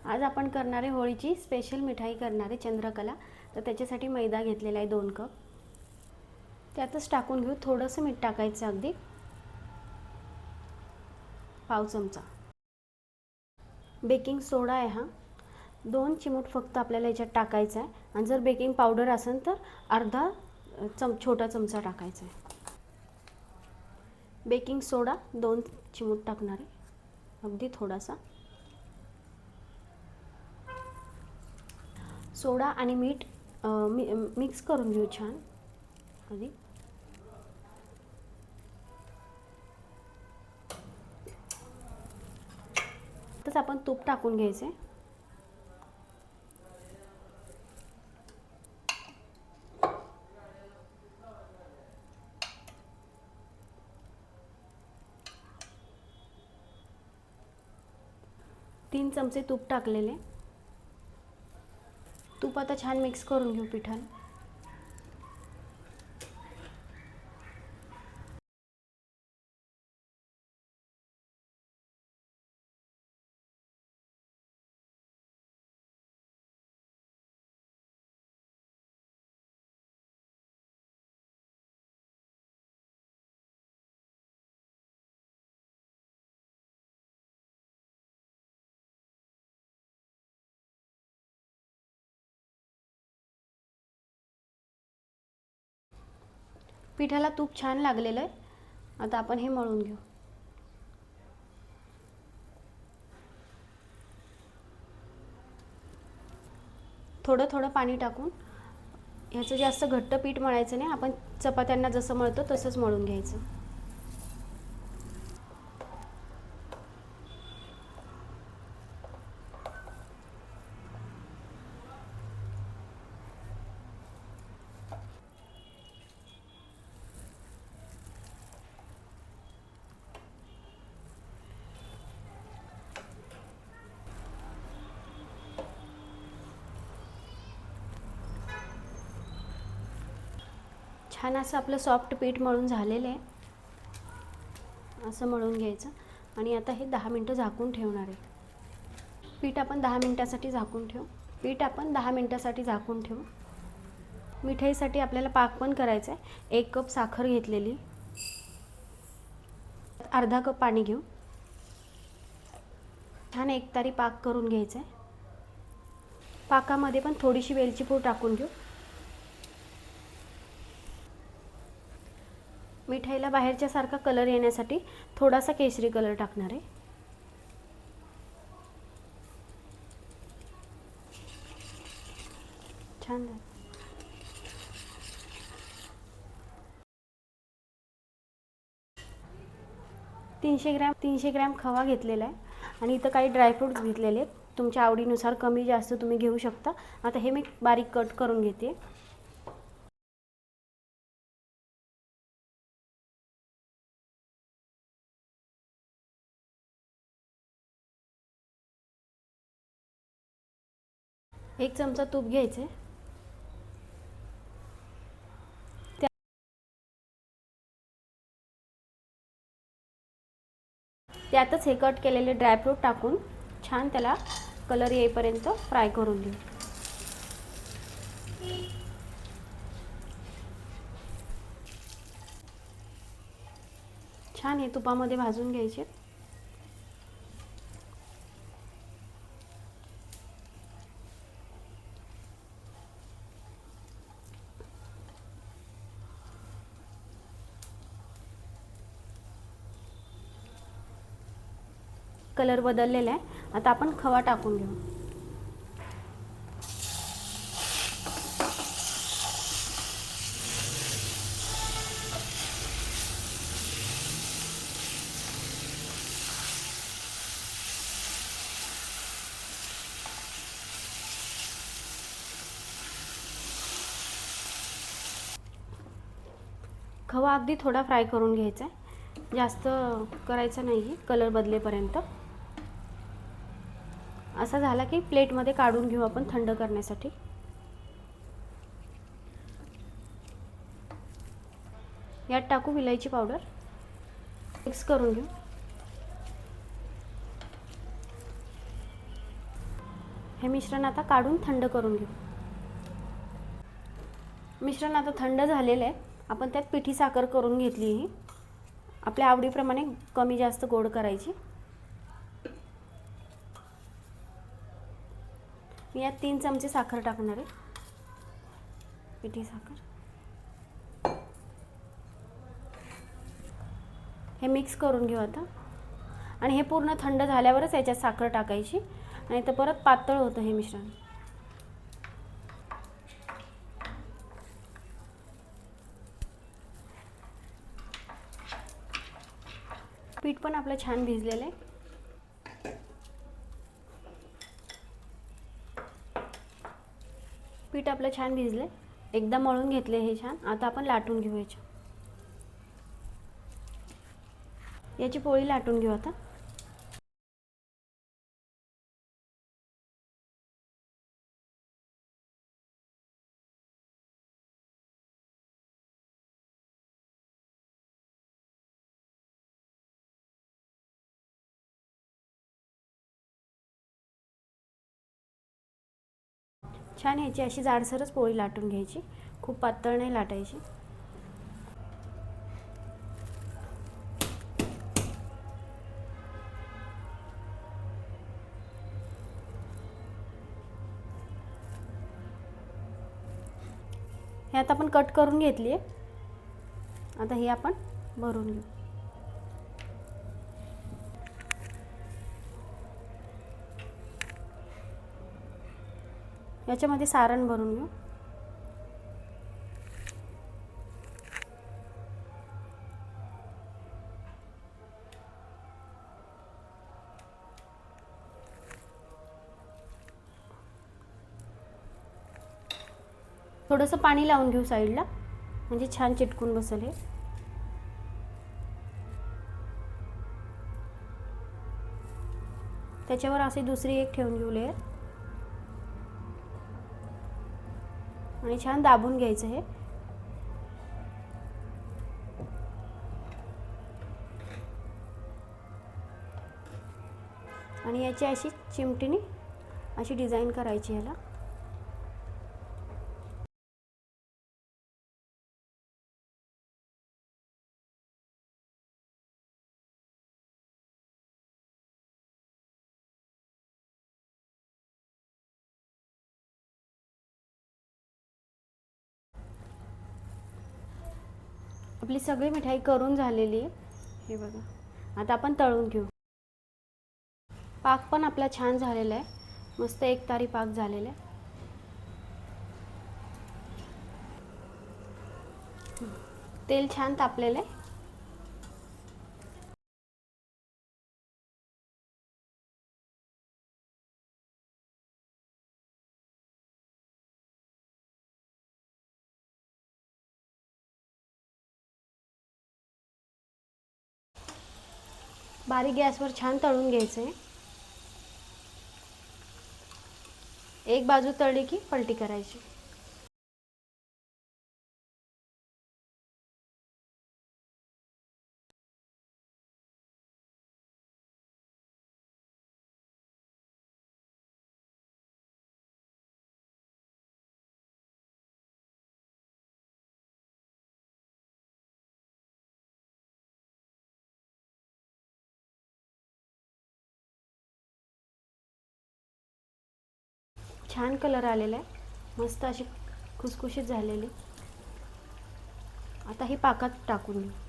आज आपण करणार आहे होळीची स्पेशल मिठाई करणार आहे चंद्रकला। तर त्याच्यासाठी मैदा घेतलेला आहे 2 कप। त्यातच टाकून घेऊ, थोडंसं मीठ टाकायचं, अगदी पाव चमचा। बेकिंग सोडा आहे हा, 2 चिमूट फक्त आपल्याला याच्यात टाकायचा आहे। आणि जर बेकिंग पावडर असेल तर अर्धा छोटा चमचा टाकायचा आहे। बेकिंग सोडा 2 चिमूट टाकणार आहे, अगदी थोडासा। सोडा आणि मीठ मिक्स करून घेऊ छान आधी। तसं आपण तूप टाकून घ्यायचे। तीन चमचे तूप टाकलेले। तूप आता छान मिक्स करून घेऊ पिठाला। पिठाला तूप छान लागलेलं आहे। आता आपण हे मळून घेऊ। थोडं थोडं पाणी टाकून, ह्याचं जास्त घट्ट पीठ मळायचं नाही, आपण चपात्यांना जसं मळतो तसंच मळून घ्यायचं। छान असं आपलं सॉफ्ट पीठ मळून झालेलं आहे। असं मळून घ्यायचं आणि आता हे 10 मिनिटं झाकून ठेवणार आहे। पीठ आपण 10 मिनिटासाठी झाकून ठेवू। मिठाईसाठी आपल्याला पाक पण करायचा आहे। 1 कप साखर घेतलेली, अर्धा कप पाणी घेऊ। छान एकतारी पाक करून घ्यायचा आहे। पाकामध्ये पण थोडीशी वेलची पूड टाकून घेऊ। मिठाईला बाहेरच्या सारखा कलर येण्यासाठी थोडासा केशरी कलर टाकणार आहे। छान झालं। 300 ग्रॅम खवा घेतलेला आहे आणि इथं काही ड्रायफ्रूट्स घेतलेले आहेत। तुमच्या आवडीनुसार कमी जास्त तुम्ही घेऊ शकता। आता हे मी बारीक कट करून घेते। एक चमचा तूप घ्यायचे, त्यातच हे कट केलेले ड्रायफ्रूट टाकून छान त्याला कलर येईपर्यंत फ्राय करून घेऊ। छान हे तुपामध्ये भाजून घ्यायचे। कलर बदललेला आहे। आता आपण खवा टाकून घेऊ। खवा अगदी थोडा फ्राय करून घ्यायचा आहे, जास्त करायचं नाही, कलर बदलेपर्यंत। असा झाला की प्लेटमध्ये काढून घेऊ आपण थंड करण्यासाठी। यात टाकू विलायची पावडर, मिक्स करून घेऊ। हे मिश्रण आता काढून थंड करून घेऊ. मिश्रण आता थंड झालेलं आहे. आपण त्यात पिठी साखर करून घेतली ही. आपल्या आवडीप्रमाणे कमी जास्त गोड करायची. मी यात 3 चमचे साखर टाकणार आहे, पिठी साखर. हे मिक्स करून घेऊ आता. आणि हे पूर्ण थंड झाल्यावरच याच्यात साखर टाकायची, नाही तर परत पातळ होतं हे मिश्रण. पीठ पण आपलं छान भिजलेलं आहे. पीठ आपलं छान भिजले, एकदा मळून घेतले हे छान. आता आपण लाटून घेऊ याची पोळी लाटून घेऊ आता. छान ह्याची अशी जाडसरच पोळी लाटून घ्यायची, खूप पातळ नाही लाटायची. हे आता आपण कट करून घेतली आहे. आता हे आपण भरून घेऊ. याच्यामध्ये सारण भरून घेऊ. थोडंसं पाणी लावून घेऊ साईडला, म्हणजे छान चिटकून बसेल हे. त्याच्यावर अशी दुसरी एक ठेवून घेऊ लेयर, आणि छान दाबून घ्यायचं हे. आणि याची अशी चिमटीने अशी डिझाईन करायची याला. आपली सगळी मिठाई करून झालेली आहे. हे बघा, आता आपण तळून घेऊ. पाक पण आपला छान झालेला आहे, मस्त एकतारी पाक झालेला आहे. तेल छान तापलेलं आहे. बारीक गॅसवर छान तळून घ्यायचं आहे. एक बाजू तळली की पलटी करायची. छान कलर आलेला आहे, मस्त अशी खुसखुशीत झालेली. आता ही पाकात टाकून घेऊ.